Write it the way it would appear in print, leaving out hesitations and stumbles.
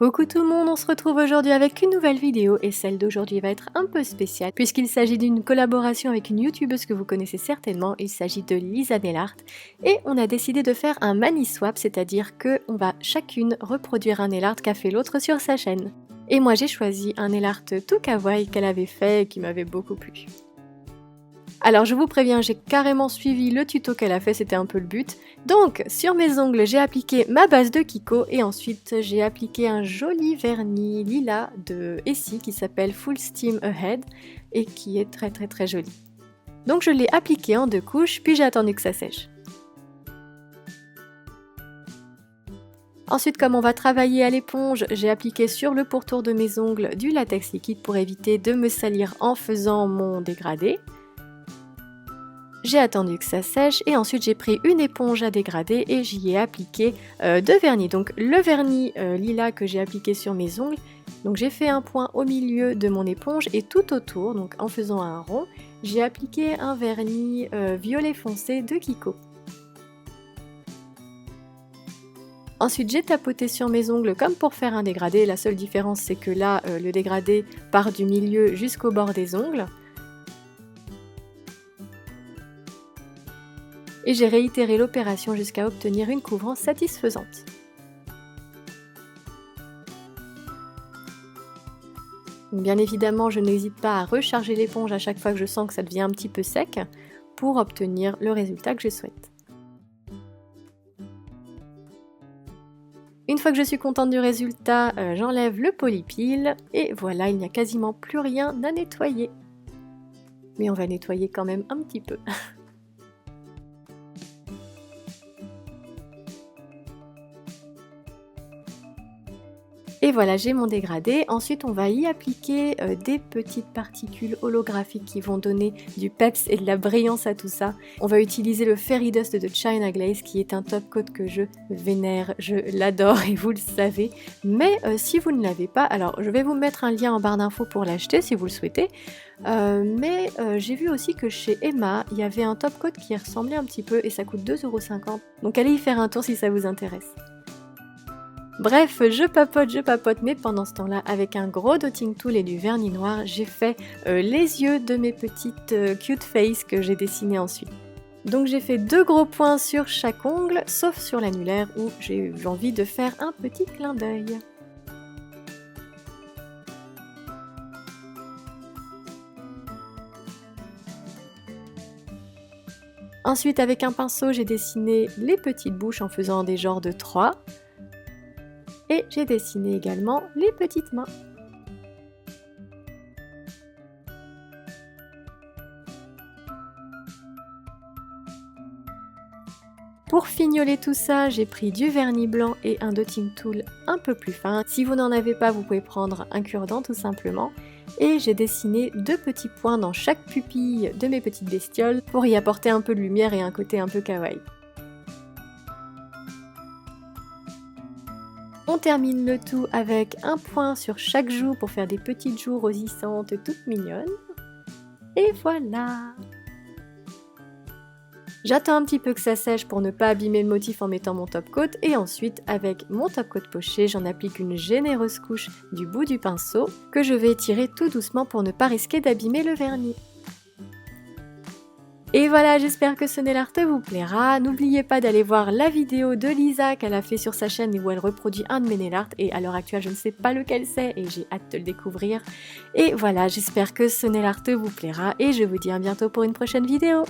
Coucou tout le monde, on se retrouve aujourd'hui avec une nouvelle vidéo et celle d'aujourd'hui va être un peu spéciale puisqu'il s'agit d'une collaboration avec une youtubeuse que vous connaissez certainement, il s'agit de Lisa Nail Art et on a décidé de faire un mani swap, c'est-à-dire qu'on va chacune reproduire un nail art qu'a fait l'autre sur sa chaîne. Et moi j'ai choisi un nail art tout kawaii qu'elle avait fait et qui m'avait beaucoup plu. Alors je vous préviens, j'ai carrément suivi le tuto qu'elle a fait, c'était un peu le but. Donc sur mes ongles j'ai appliqué ma base de Kiko et ensuite j'ai appliqué un joli vernis lilas de Essie qui s'appelle Full Steam Ahead et qui est très joli. Donc je l'ai appliqué en 2 couches puis j'ai attendu que ça sèche. Ensuite, comme on va travailler à l'éponge, j'ai appliqué sur le pourtour de mes ongles du latex liquide pour éviter de me salir en faisant mon dégradé. J'ai attendu que ça sèche et ensuite j'ai pris une éponge à dégrader et j'y ai appliqué de vernis. Donc le vernis lilas que j'ai appliqué sur mes ongles, donc j'ai fait un point au milieu de mon éponge et tout autour, donc en faisant un rond, j'ai appliqué un vernis violet foncé de Kiko. Ensuite j'ai tapoté sur mes ongles comme pour faire un dégradé, la seule différence c'est que là le dégradé part du milieu jusqu'au bord des ongles. Et j'ai réitéré l'opération jusqu'à obtenir une couvrance satisfaisante. Bien évidemment, je n'hésite pas à recharger l'éponge à chaque fois que je sens que ça devient un petit peu sec pour obtenir le résultat que je souhaite. Une fois que je suis contente du résultat, j'enlève le polypile et voilà, il n'y a quasiment plus rien à nettoyer. Mais on va nettoyer quand même un petit peu. Et voilà, j'ai mon dégradé. Ensuite, on va y appliquer des petites particules holographiques qui vont donner du peps et de la brillance à tout ça. On va utiliser le Fairy Dust de China Glaze qui est un top coat que je vénère, je l'adore et vous le savez. Mais si vous ne l'avez pas, alors je vais vous mettre un lien en barre d'infos pour l'acheter si vous le souhaitez. Mais j'ai vu aussi que chez Emma, il y avait un top coat qui ressemblait un petit peu et ça coûte 2,50 €. Donc allez y faire un tour si ça vous intéresse. Bref, je papote, mais pendant ce temps-là, avec un gros dotting tool et du vernis noir, j'ai fait les yeux de mes petites cute face que j'ai dessinées ensuite. Donc j'ai fait 2 gros points sur chaque ongle, sauf sur l'annulaire où j'ai eu envie de faire un petit clin d'œil. Ensuite, avec un pinceau, j'ai dessiné les petites bouches en faisant des genres de 3. Et j'ai dessiné également les petites mains. Pour fignoler tout ça, j'ai pris du vernis blanc et un dotting tool un peu plus fin. Si vous n'en avez pas, vous pouvez prendre un cure-dent tout simplement. Et j'ai dessiné 2 petits points dans chaque pupille de mes petites bestioles pour y apporter un peu de lumière et un côté un peu kawaii. On termine le tout avec un point sur chaque joue pour faire des petites joues rosissantes toutes mignonnes. Et voilà! J'attends un petit peu que ça sèche pour ne pas abîmer le motif en mettant mon top coat et ensuite avec mon top coat poché, j'en applique une généreuse couche du bout du pinceau que je vais étirer tout doucement pour ne pas risquer d'abîmer le vernis. Et voilà, j'espère que ce nail art vous plaira. N'oubliez pas d'aller voir la vidéo de Lisa qu'elle a fait sur sa chaîne où elle reproduit un de mes nail art. Et à l'heure actuelle, je ne sais pas lequel c'est et j'ai hâte de le découvrir. Et voilà, j'espère que ce nail art vous plaira et je vous dis à bientôt pour une prochaine vidéo.